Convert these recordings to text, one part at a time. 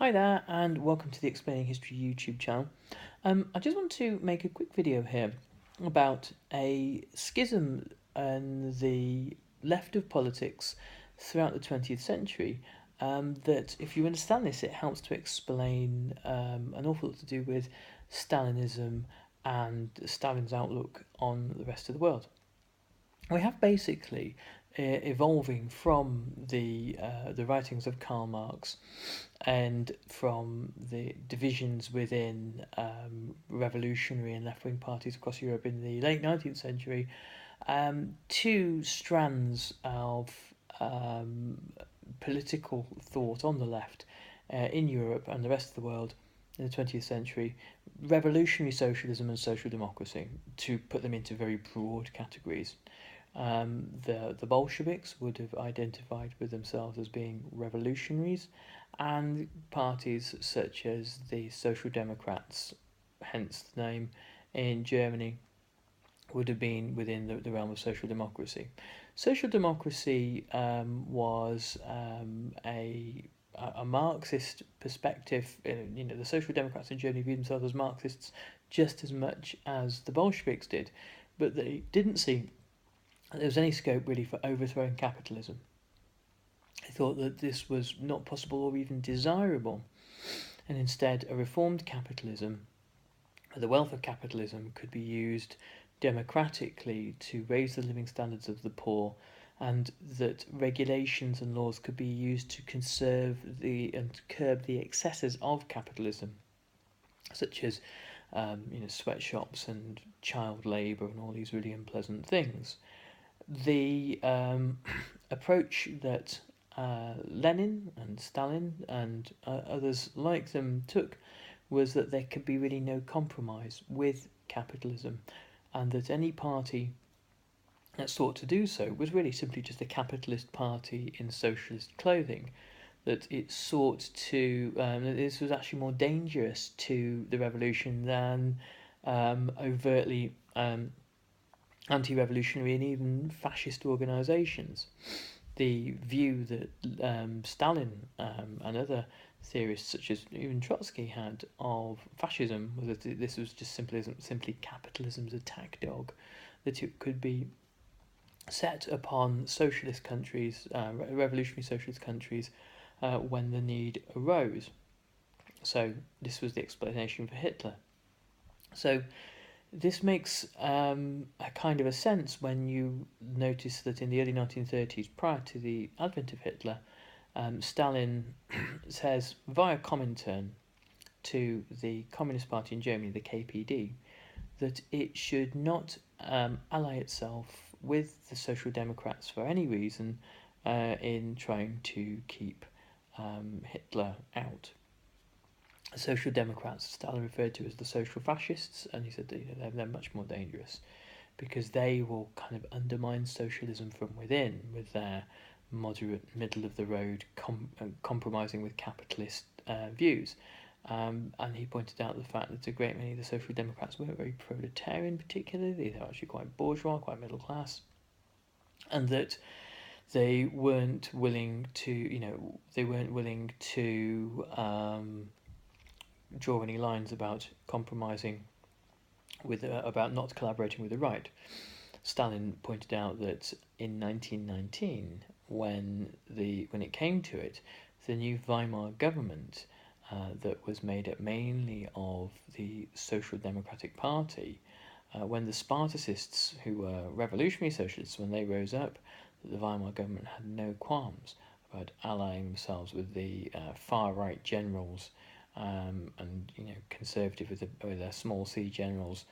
Hi there, and welcome to the Explaining History YouTube channel. I just want to make a quick video here about a schism in the left of politics throughout the 20th century. That, if you understand this, it helps to explain an awful lot to do with Stalinism and Stalin's outlook on the rest of the world. We have basically evolving from the writings of Karl Marx and from the divisions within revolutionary and left-wing parties across Europe in the late 19th century, two strands of um, political thought on the left in Europe and the rest of the world in the 20th century: revolutionary socialism and social democracy, to put them into very broad categories. The Bolsheviks would have identified with themselves as being revolutionaries, and parties such as the Social Democrats, hence the name, in Germany, would have been within the realm of social democracy. Social democracy was a Marxist perspective. The Social Democrats in Germany viewed themselves as Marxists just as much as the Bolsheviks did, but they didn't see there was any scope really for overthrowing capitalism. They thought that this was not possible or even desirable, and instead a reformed capitalism, the wealth of capitalism, could be used democratically to raise the living standards of the poor, and that regulations and laws could be used to conserve and curb the excesses of capitalism, such as sweatshops and child labour and all these really unpleasant things. The approach that Lenin and Stalin and others like them took was that there could be really no compromise with capitalism, and that any party that sought to do so was really simply just a capitalist party in socialist clothing. That it sought to, that this was actually more dangerous to the revolution than overtly anti-revolutionary and even fascist organisations. The view that Stalin and other theorists, such as even Trotsky, had of fascism was that this was just simply capitalism's attack dog, that it could be set upon socialist countries, revolutionary socialist countries, when the need arose. So this was the explanation for Hitler. So this makes a kind of a sense when you notice that in the early 1930s, prior to the advent of Hitler, Stalin says via Comintern to the Communist Party in Germany, the KPD, that it should not ally itself with the Social Democrats for any reason in trying to keep Hitler out. The Social Democrats, Stalin referred to as the social fascists, and he said that they're much more dangerous because they will kind of undermine socialism from within with their moderate, middle of the road, compromising with capitalist views. And he pointed out the fact that a great many of the Social Democrats weren't very proletarian, particularly. They were actually quite bourgeois, quite middle class, and that they weren't willing to draw any lines about compromising with about not collaborating with the right. Stalin pointed out that in 1919, when it came to it, the new Weimar government that was made up mainly of the Social Democratic Party, when the Spartacists, who were revolutionary socialists, when they rose up, the Weimar government had no qualms about allying themselves with the far right generals and conservative with their small c generals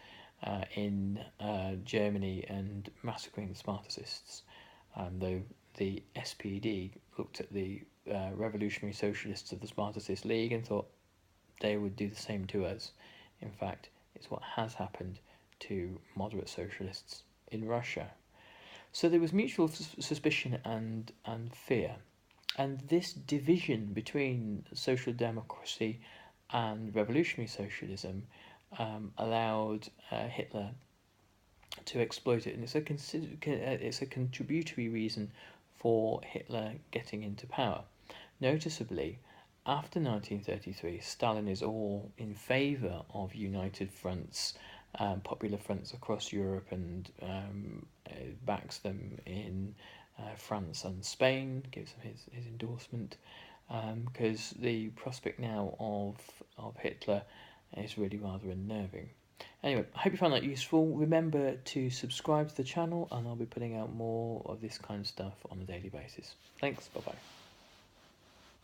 in Germany and massacring the Spartacists. Though the SPD looked at the revolutionary socialists of the Spartacist League and thought they would do the same to us. In fact, it's what has happened to moderate socialists in Russia. So there was mutual suspicion and fear. And this division between social democracy and revolutionary socialism allowed Hitler to exploit it, and it's a contributory reason for Hitler getting into power. Noticeably, after 1933, Stalin is all in favour of united fronts, popular fronts across Europe, and backs them in France and Spain, gives them his endorsement, because the prospect now of Hitler is really rather unnerving. Anyway, I hope you found that useful. Remember to subscribe to the channel, and I'll be putting out more of this kind of stuff on a daily basis. Thanks, bye bye.